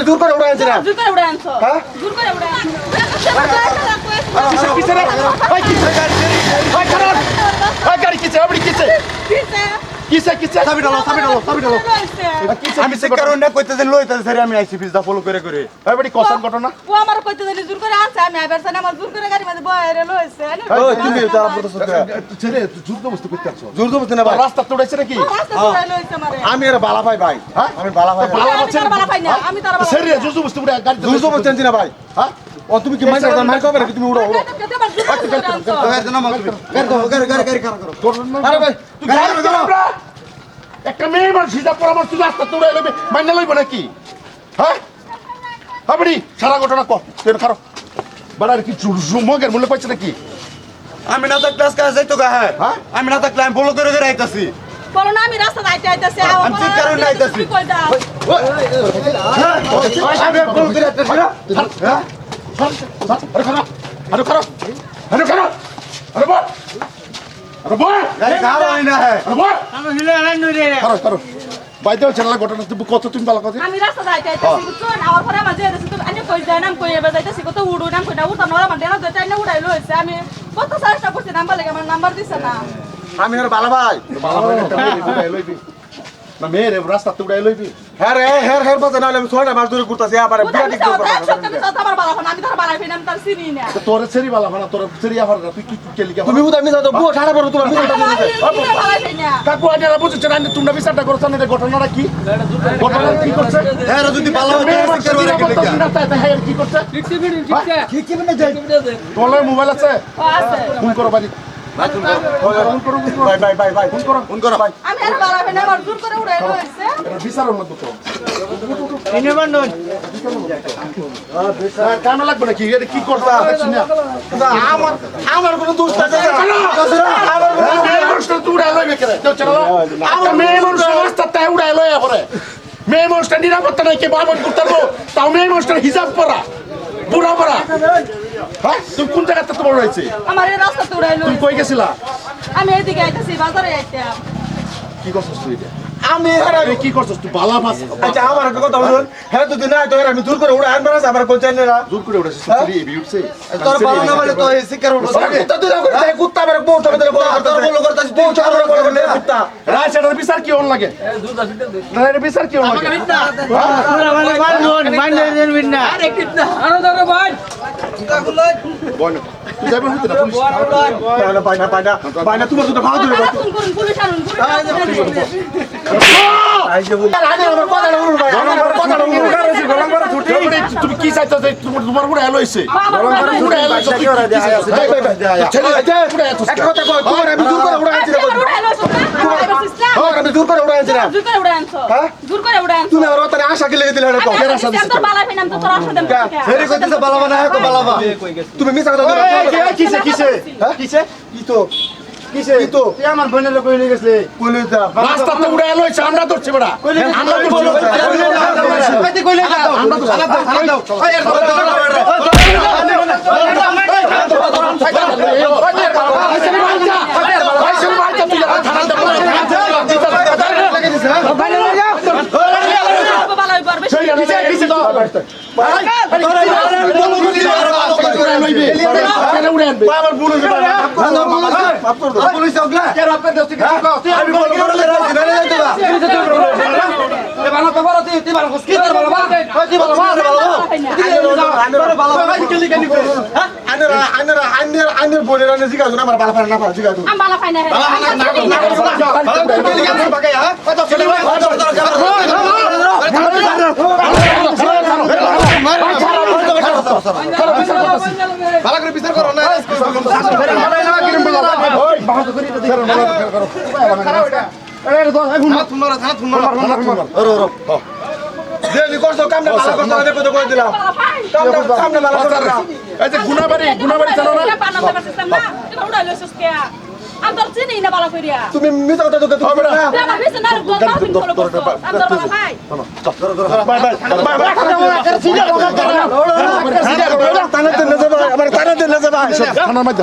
জোর করে উড়াইছি না জোর করে উড়াই আনছো হ্যাঁ জোর করে উড়াই আনছো কিসে রে ভাই কিসে ভাই কারণ ভাই গাড়ি কিসে আপনি কিসে কিসে চাবি ডালো আমি সে কারণে কইতেছে লইতেছে স্যার আমি আইছি পিছদা ফলো করে ভাই বড়ি কসম ঘটনা ও আমার কইতে জানি জোর করে আনছে আমি আইবার সামনে আমার জোর করে গাড়ি মাঝে বয়ারে লইছে ওই তুমি তারা বলতেছ ছেলে যুদ্ধ বস্তু করতে আছো জোর জবরদস্তি না ভাই রাস্তা তোড়াইছে নাকি রাস্তা চড়াই লইছে আমারে আমি এর বালা ভাই হ্যাঁ? আমি বালা ভাই আমি তার বালা পাই না আমি তার বালা ছেলে যুদ্ধ বস্তু করে গাড়ি জোর জবরদস্তি না ভাই হ্যাঁ ও তুমি কি মাইকা মার কবে নাকি তুমি উড়ো গাড়ি আরে ভাই তুই গাড়ি আমরা একটা মেয়ে মানুষ হিসাব পরামর্শ রাস্তা তোড়াই লইবে মাইনা লইব নাকি হ্যাঁ আপনি সারা ঘটনা কর তুই খারাপ বাড়ার কি মগের মূল্য পাইছে নাকি আমি না তো ক্লাস কাজ যাইতো গা হ্যাঁ আমি না তো ক্লাস ফলো করে আইতাছি বলো না আমি রাস্তা যাইতে আইতাছি আমি ঠিক কারণে আইতাছি কই দাও আমি ফলো করে আইতাছি না হ্যাঁ আরে খারাপ আরে খারাপ আরে খারাপ আরে বল আরে বল গাড়ি খাওয়া হয় না হ্যাঁ আরে বল খারাপ খারাপ বাইতে ছেলে ঘটনা তুমি কত তুমি ভালো কথা আমি রাস্তা যাইতে আইতাছি বুঝছো আমার পরে আমার যে তুমি আনি কই যায় নাম কই এবার যাইতাছি কত উড়ু নাম কই না উড়তাম না আমার দেনা যাইতে না উড়াই লইছে আমি কত চেষ্টা করছি নাম্বার লাগে আমার নাম্বার দিছে না আমি আর বালা ভাই ভালো ভালো একটা মেয়ে উড়াই লইবি না মেয়ে রাস্তা উড়াই লইবি হ্যাঁ রে হ্যাঁ বাজে না আমি 6টা মাস ধরে ঘুরতাছি আবার বিয়া ঠিক করব আমার বালা ফোন আমি তার বালা ফিন আমি তার চিনি না তোর সেরি ভালো না তোর সেরি আবার তুই কি কেলি কে তুমি বুঝা মিছা তো বুয়া ঠাড়া পড়ো তোমার মিছা বালা ফিন না কাকু আইনা বুঝছেন না তোমরা বিচারটা করছেন না ঘটনাটা কি ঘটনা কি করছে হ্যাঁ যদি ভালো হয় হ্যাঁ কি করছে কি মানে যাই তোমার মোবাইল আছে ও আছে ফোন করো বাড়ি ভাই ফোন করো ভাই আমি আর বালা ফিন আমার জোর করে উড়াই লইছে এটা বিচারের মধ্যে তো কামে লাগবে নাকি এটা কি করছে আমার কোনো দোষ আছে মেয়ে মানুষটা তুই উড়াই লইবে কেন কেউ চালা আমার মেয়ে মানুষ রাস্তাতে উড়াই লই পরে মেয়ে মানুষটা নিরাপত্তা নাই কে বাবন করতে পারবো তাও মেয়ে মানুষটার হিসাব পড়া বুড়া পড়া হ্যাঁ তুই কোন জায়গাতে তোমার রয়েছে আমার এই রাস্তা উড়াই তুমি লইছে কই গেছিলা আমি এদিকে আইতাছি বাজারে আইতাম কি করছিস তুই এটা আমি তুই কি করছিস তুই বালা মাছ আচ্ছা আমার একটা কথা বলুন হ্যাঁ তুই না তো আমি দূর করে উড়ে আনবার আছে আমার কোন জানি না জোর করে উড়াইছিস তুই এই বিউটছে তোর বাবা না বলে তো এই শিকার উঠবো কুত্তা তুই করে যাই কুত্তা আমার বউ তো বলে বলো করতাছিস বউ ছোট বড় করে কুত্তা রাজ এটার বিচার কি হল লাগে না এর বিচার কি হল লাগে বল তুই যাবে হইতে না পুলিশ পায় না তোমার দুটো ভাগ ধরে আনুন করুন পুলিশ আনুন তুমি কি চাইছো যে তোমার উপরে এলো হইছে আমি দূর করে উড়াইছি না তুমি আমার কথা আশা কি লেগে দিলে তুমি মিছা কথা কিসে কিসে কিসে কি তো কিসে কি তো তুই আমার বোনের লোক হয়ে গেছে কইলে যা রাস্তাতে উড়ে এলো হইছে আমরা ধরছি বড়া আমরা ধরছি কইলে যা আমরা তো সালা দাও বিচার করো না গুনাবাড়ি জানো না তুমি মিথ্যা কথা তো হবে না থানার মধ্যে